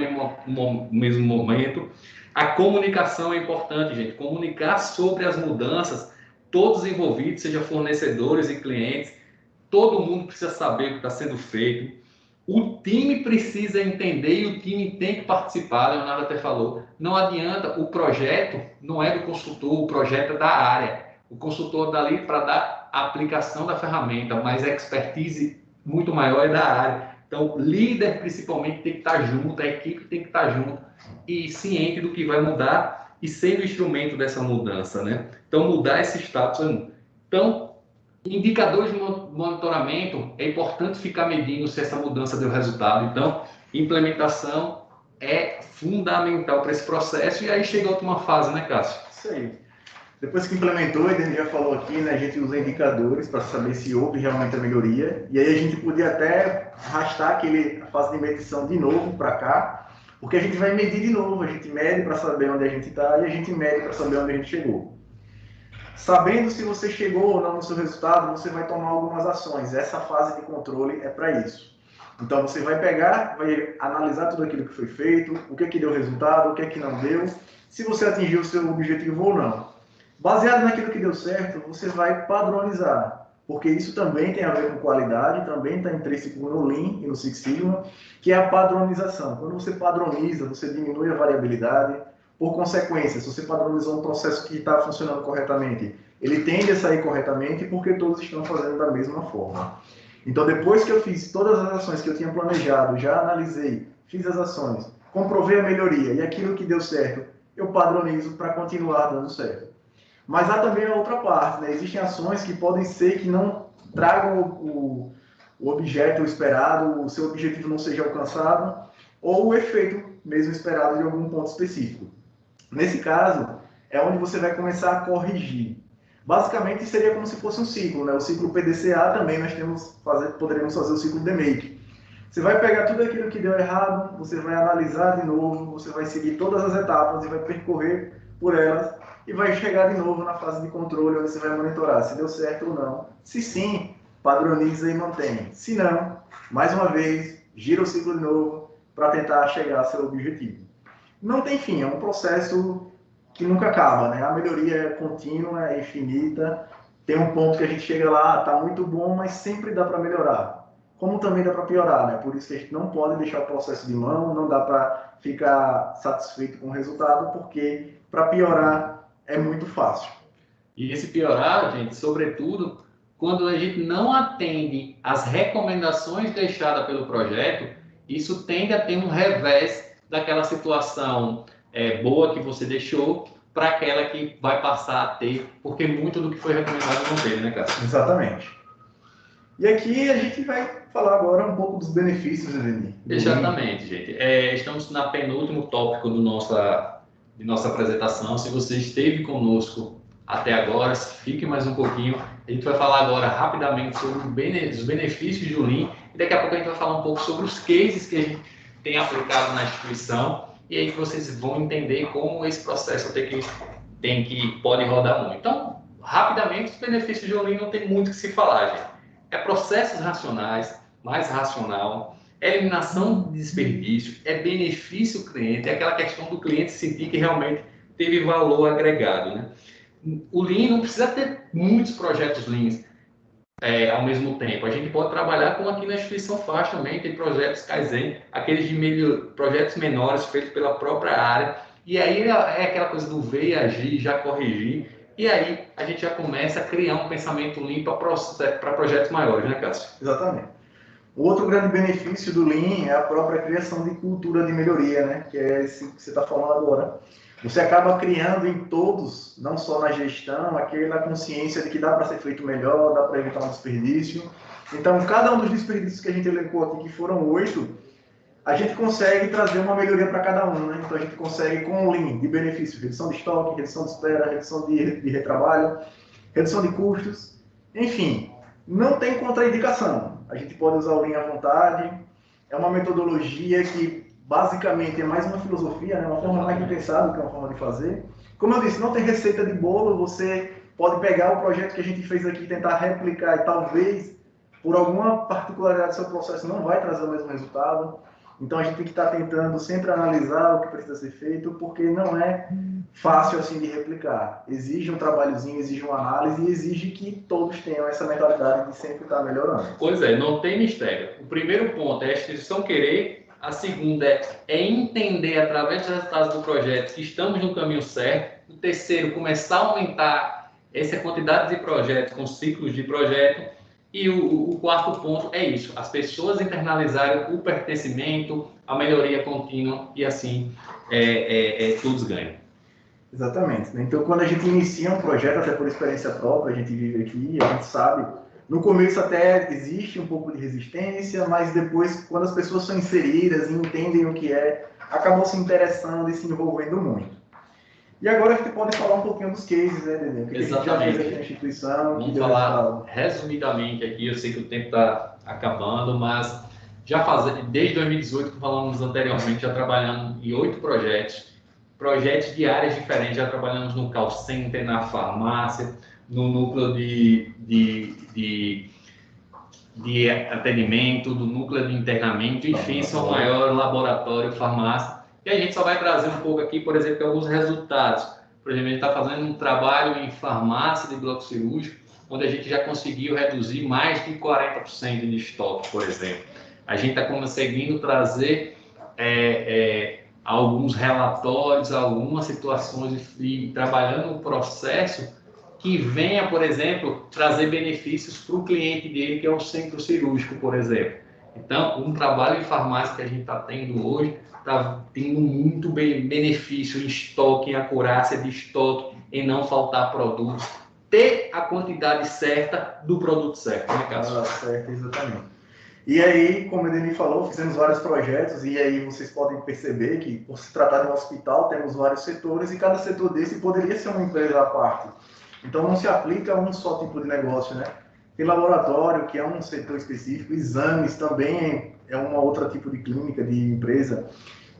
S4: no mesmo momento. A comunicação é importante, gente. Comunicar sobre as mudanças, todos envolvidos, seja fornecedores e clientes, todo mundo precisa saber o que está sendo feito. O time precisa entender e o time tem que participar, Leonardo até falou. Não adianta, o projeto não é do consultor, o projeto é da área. O consultor está ali para dar a aplicação da ferramenta, mas a expertise muito maior é da área. Então, o líder principalmente tem que estar junto, a equipe tem que estar junto e ciente do que vai mudar e sendo instrumento dessa mudança, né? Então, mudar esse status é um. Então, indicadores de monitoramento, é importante ficar medindo se essa mudança deu resultado. Então, implementação é fundamental para esse processo. E aí chega a última fase, né, Cássio?
S3: Isso aí. Depois que implementou, a gente já falou aqui, né, a gente usa indicadores para saber se houve realmente a melhoria. E aí a gente podia até arrastar a fase de medição de novo para cá, porque a gente vai medir de novo. A gente mede para saber onde a gente está e a gente mede para saber onde a gente chegou. Sabendo se você chegou ou não no seu resultado, você vai tomar algumas ações. Essa fase de controle é para isso. Então, você vai pegar, vai analisar tudo aquilo que foi feito, o que deu resultado, o que não deu, se você atingiu o seu objetivo ou não. Baseado naquilo que deu certo, você vai padronizar, porque isso também tem a ver com qualidade, também está intrínseco no Lean e no Six Sigma, que é a padronização. Quando você padroniza, você diminui a variabilidade. Por consequência, se você padronizou um processo que está funcionando corretamente, ele tende a sair corretamente porque todos estão fazendo da mesma forma. Então, depois que eu fiz todas as ações que eu tinha planejado, já analisei, fiz as ações, comprovei a melhoria e aquilo que deu certo, eu padronizo para continuar dando certo. Mas há também a outra parte, né? Existem ações que podem ser que não tragam o objeto esperado, o seu objetivo não seja alcançado, ou o efeito mesmo esperado de algum ponto específico. Nesse caso, é onde você vai começar a corrigir. Basicamente, seria como se fosse um ciclo, né? O ciclo PDCA também nós poderíamos fazer o ciclo DMAIC. Você vai pegar tudo aquilo que deu errado, você vai analisar de novo, você vai seguir todas as etapas e vai percorrer por elas e vai chegar de novo na fase de controle, onde você vai monitorar se deu certo ou não. Se sim, padroniza e mantém. Se não, mais uma vez, gira o ciclo de novo para tentar chegar ao seu objetivo. Não tem fim, é um processo que nunca acaba, né? A melhoria é contínua, é infinita. Tem um ponto que a gente chega lá, tá muito bom, mas sempre dá para melhorar. Como também dá para piorar, né? Por isso que a gente não pode deixar o processo de mão, não dá para ficar satisfeito com o resultado, porque para piorar é muito fácil.
S4: E esse piorar, gente, sobretudo, quando a gente não atende às recomendações deixadas pelo projeto, isso tende a ter um revés daquela situação boa que você deixou para aquela que vai passar a ter, porque muito do que foi recomendado não teve, né, Cássio?
S3: Exatamente. E aqui a gente vai falar agora um pouco dos benefícios, né,
S4: Exatamente, gente. Estamos na penúltimo tópico de nossa apresentação. Se você esteve conosco até agora, fique mais um pouquinho. A gente vai falar agora rapidamente sobre os benefícios do Lean e daqui a pouco a gente vai falar um pouco sobre os cases que a gente tem aplicado na instituição e aí vocês vão entender como esse processo pode rodar muito. Então, rapidamente, os benefícios do Lean não tem muito o que se falar, gente. É processos racionais, mais racional, é eliminação de desperdício, é benefício ao cliente, é aquela questão do cliente sentir que realmente teve valor agregado, né? O Lean não precisa ter muitos projetos Lean ao mesmo tempo. A gente pode trabalhar como aqui na instituição faz também, tem projetos Kaizen, aqueles projetos menores feitos pela própria área, e aí é aquela coisa do ver e agir, já corrigir, e aí a gente já começa a criar um pensamento Lean para projetos maiores, né, Cássio?
S3: Exatamente. O outro grande benefício do Lean é a própria criação de cultura de melhoria, né? Que é esse que você está falando agora. você acaba criando em todos, não só na gestão, aquela consciência de que dá para ser feito melhor, dá para evitar um desperdício. Então, cada um dos desperdícios que a gente elencou aqui, que foram 8, a gente consegue trazer uma melhoria para cada um, né? Então, a gente consegue, com o Lean, de benefício, redução de estoque, redução de espera, redução de retrabalho, redução de custos, enfim, não tem contraindicação. A gente pode usar o Lean à vontade, é uma metodologia que basicamente é mais uma filosofia, né? Uma forma mais de pensar do que uma forma de fazer. Como eu disse, não tem receita de bolo, você pode pegar o projeto que a gente fez aqui e tentar replicar e talvez, por alguma particularidade do seu processo, não vai trazer o mesmo resultado. Então a gente tem que estar tentando sempre analisar o que precisa ser feito, porque não é fácil assim de replicar. Exige um trabalhozinho, exige uma análise e exige que todos tenham essa mentalidade de sempre estar melhorando.
S4: Pois é, não tem mistério. O primeiro ponto é a instituição querer, a segunda é entender através dos resultados do projeto que estamos no caminho certo. O terceiro, começar a aumentar essa quantidade de projetos com ciclos de projeto. E o quarto ponto é isso, as pessoas internalizarem o pertencimento, a melhoria contínua e assim todos ganham.
S3: Exatamente. Então, quando a gente inicia um projeto, até por experiência própria, a gente vive aqui, a gente sabe, no começo até existe um pouco de resistência, mas depois, quando as pessoas são inseridas e entendem o que é, acabam se interessando e se envolvendo muito. E agora a gente pode falar um pouquinho dos cases, né, Dede? O que a gente já fez aqui na instituição.
S4: Vamos falar resumidamente aqui, eu sei que o tempo está acabando, mas desde 2018, que falamos anteriormente, já trabalhamos em 8 projetos de áreas diferentes, já trabalhamos no call center, na farmácia, no núcleo de atendimento, do núcleo de internamento, enfim, são o maior laboratório, farmácia. E a gente só vai trazer um pouco aqui, por exemplo, alguns resultados. Por exemplo, a gente está fazendo um trabalho em farmácia de bloco cirúrgico, onde a gente já conseguiu reduzir mais de 40% de estoque, por exemplo. A gente está conseguindo trazer alguns relatórios, algumas situações e trabalhando no processo que venha, por exemplo, trazer benefícios para o cliente dele, que é o centro cirúrgico, por exemplo. Então, um trabalho em farmácia que a gente está tendo hoje, está tendo muito benefício em estoque, em acurácia de estoque, em não faltar produtos, ter a quantidade certa do produto certo, né, Cássio?
S3: Certo, exatamente. E aí, como o Denis falou, fizemos vários projetos e aí vocês podem perceber que, por se tratar de um hospital, temos vários setores e cada setor desse poderia ser uma empresa à parte. Então, não se aplica a um só tipo de negócio, né? Tem laboratório, que é um setor específico, exames também é uma outra tipo de clínica, de empresa,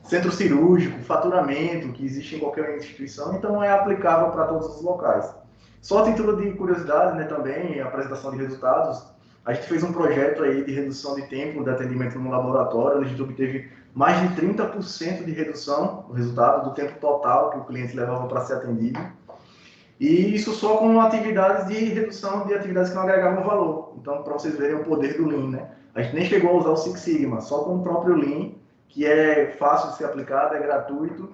S3: centro cirúrgico, faturamento, que existe em qualquer instituição, então não é aplicável para todos os locais. Só a título de curiosidade, né, também, a apresentação de resultados, a gente fez um projeto aí de redução de tempo de atendimento no laboratório, onde a gente obteve mais de 30% de redução no resultado do tempo total que o cliente levava para ser atendido. E isso só com atividades de redução de atividades que não agregavam valor. Então, para vocês verem o poder do Lean, né? A gente nem chegou a usar o Six Sigma, só com o próprio Lean, que é fácil de ser aplicado, é gratuito,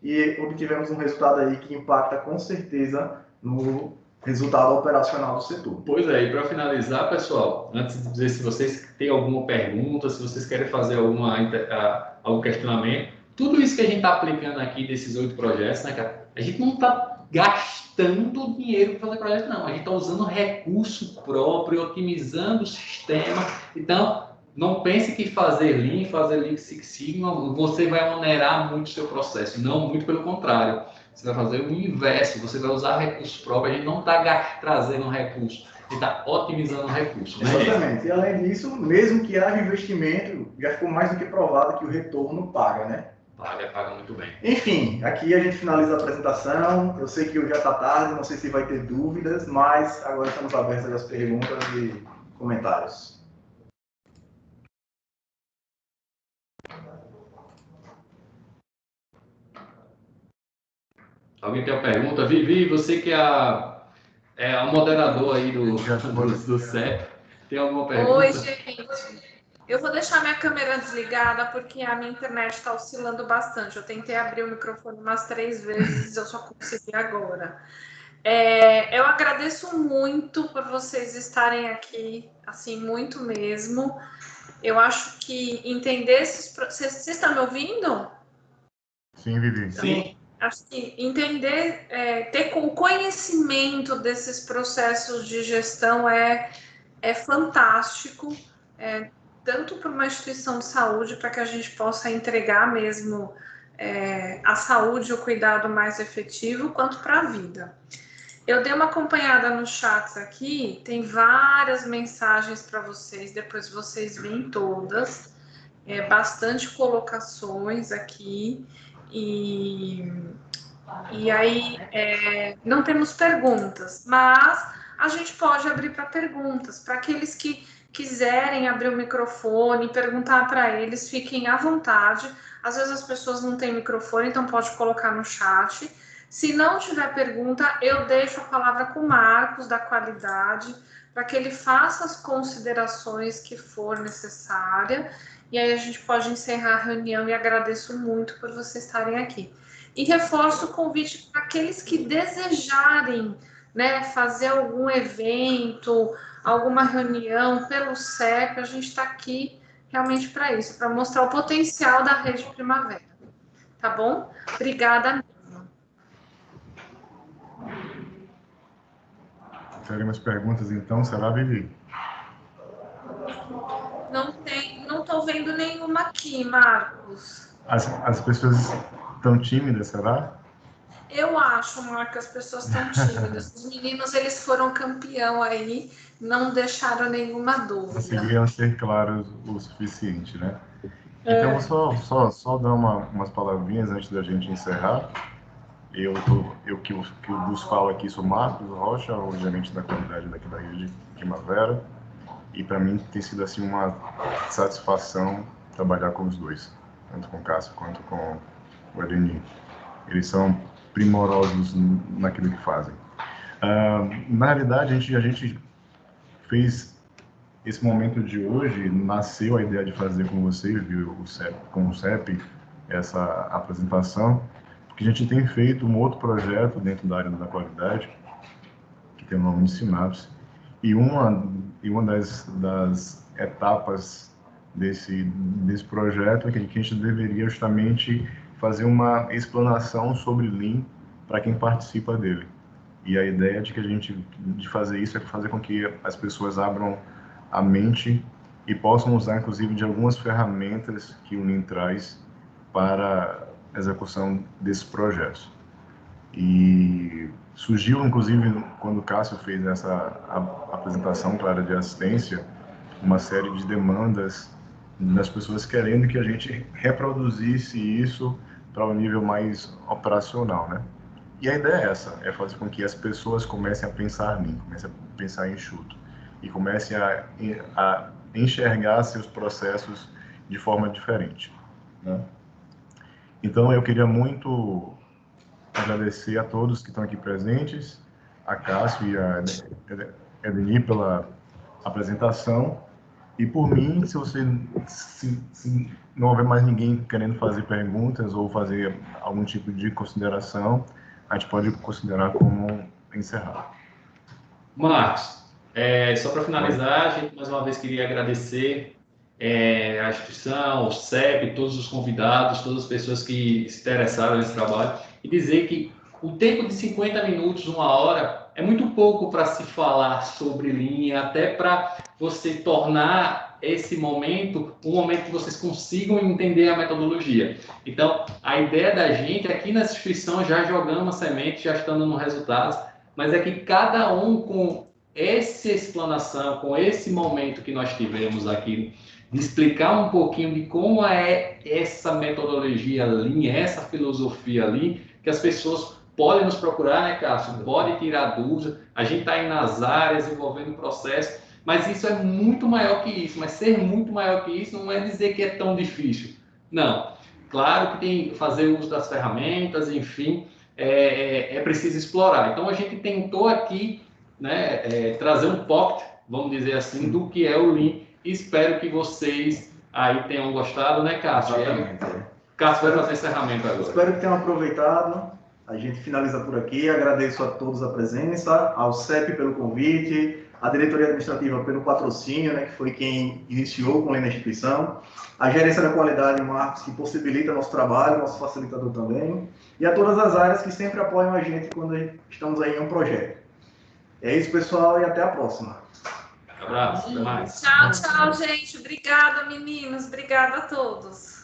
S3: e obtivemos um resultado aí que impacta com certeza no resultado operacional do setor.
S4: Pois é, e para finalizar, pessoal, antes de dizer se vocês têm alguma pergunta, se vocês querem fazer algum questionamento, tudo isso que a gente está aplicando aqui desses 8 projetos, né, cara? A gente não está gastando dinheiro para fazer projeto, não. A gente está usando recurso próprio, otimizando o sistema. Então, não pense que fazer Lean Six Sigma, você vai onerar muito o seu processo. Não, muito pelo contrário. Você vai fazer o inverso, você vai usar recursos próprios. A gente não está trazendo recurso, a gente está otimizando o recurso. Né?
S3: Exatamente. E além disso, mesmo que haja investimento, já ficou mais do que provado que o retorno paga, né?
S4: Paga muito bem.
S3: Enfim, aqui a gente finaliza a apresentação. Eu sei que já está tarde, não sei se vai ter dúvidas, mas agora estamos abertos às perguntas e comentários.
S4: Alguém tem uma pergunta? Vivi, você que é o moderador aí do CEP, tem alguma pergunta?
S2: Oi, gente. Eu vou deixar minha câmera desligada porque a minha internet está oscilando bastante. Eu tentei abrir o microfone umas 3 vezes, eu só consegui agora. Eu agradeço muito por vocês estarem aqui, assim, muito mesmo. Eu acho que entender esses... Vocês estão me ouvindo?
S5: Sim, Vivi.
S3: Sim.
S2: Acho que entender, ter o conhecimento desses processos de gestão é fantástico, tanto para uma instituição de saúde, para que a gente possa entregar mesmo a saúde, o cuidado mais efetivo, quanto para a vida. Eu dei uma acompanhada nos chats aqui, tem várias mensagens para vocês, depois vocês veem todas, bastante colocações aqui, e aí não temos perguntas, mas a gente pode abrir para perguntas, para aqueles que quiserem abrir o microfone, perguntar para eles, fiquem à vontade. Às vezes as pessoas não têm microfone, então pode colocar no chat. Se não tiver pergunta, eu deixo a palavra com o Marcos, da qualidade, para que ele faça as considerações que for necessária, e aí a gente pode encerrar a reunião, e agradeço muito por vocês estarem aqui. E reforço o convite para aqueles que desejarem, né, fazer algum evento, alguma reunião pelo CEP, a gente está aqui realmente para isso, para mostrar o potencial da Rede Primavera. Tá bom? Obrigada mesmo.
S5: Teremos perguntas então, será, Vivi?
S2: Não estou vendo nenhuma aqui, Marcos.
S5: As pessoas estão tímidas, será?
S2: Eu acho, Marcos, que as pessoas estão tímidas. Os meninos, eles foram campeão aí, não deixaram nenhuma dúvida.
S5: Conseguiram ser claros o suficiente, né? Então, vou só dar umas palavrinhas antes da gente encerrar. Eu que vos falo aqui sou Marcos Rocha, o gerente da qualidade daqui da Rede Primavera, e para mim tem sido assim uma satisfação trabalhar com os dois, tanto com o Cássio quanto com o Adenir. Eles são primorosos naquilo que fazem. Na realidade, a gente fez esse momento de hoje, nasceu a ideia de fazer com vocês, com o CEP, essa apresentação, porque a gente tem feito um outro projeto dentro da área da qualidade, que tem o nome de Sinapse, e uma das etapas desse projeto é que a gente deveria justamente fazer uma explanação sobre Lean para quem participa dele. E a ideia de fazer isso é fazer com que as pessoas abram a mente e possam usar, inclusive, de algumas ferramentas que o Lean traz para a execução desses projetos. E surgiu, inclusive, quando o Cássio fez essa apresentação para a área de assistência, uma série de demandas das pessoas querendo que a gente reproduzisse isso para um nível mais operacional, né? E a ideia é essa, é fazer com que as pessoas comecem a pensar Lean, comecem a pensar enxuto e comecem a enxergar seus processos de forma diferente, né? Então, eu queria muito agradecer a todos que estão aqui presentes, a Cássio e a Edeni pela apresentação. E por mim, se não houver mais ninguém querendo fazer perguntas ou fazer algum tipo de consideração, a gente pode considerar como encerrado.
S4: Marcos, só para finalizar, a gente mais uma vez queria agradecer a instituição, o CEP, todos os convidados, todas as pessoas que se interessaram nesse trabalho, e dizer que o tempo de 50 minutos, 1 hora, é muito pouco para se falar sobre Lean, até para você tornar esse momento um momento que vocês consigam entender a metodologia. Então, a ideia da gente aqui na instituição, já jogamos a semente, já estamos no resultados, mas é que cada um com essa explanação, com esse momento que nós tivemos aqui, de explicar um pouquinho de como é essa metodologia Lean, essa filosofia Lean, que as pessoas podem nos procurar, né, Cássio? Pode tirar dúvida. A gente está aí nas áreas, envolvendo o processo, mas isso é muito maior que isso. Mas ser muito maior que isso não é dizer que é tão difícil. Não. Claro que tem que fazer uso das ferramentas, enfim, é preciso explorar. Então, a gente tentou aqui, né, trazer um pocket, vamos dizer assim, do que é o Lean. Espero que vocês aí tenham gostado, né, Cássio?
S3: Exatamente.
S4: Cássio vai fazer encerramento agora.
S3: Espero que tenham aproveitado. A gente finaliza por aqui. Agradeço a todos a presença, ao CEP pelo convite, a diretoria administrativa pelo patrocínio, né, que foi quem iniciou com a instituição, a gerência da qualidade, Marcos, que possibilita nosso trabalho, nosso facilitador também, e a todas as áreas que sempre apoiam a gente quando estamos aí em um projeto. É isso, pessoal, e até a próxima.
S4: Um abraço, até mais.
S2: Tchau, tchau, gente. Obrigada, meninos. Obrigada a todos.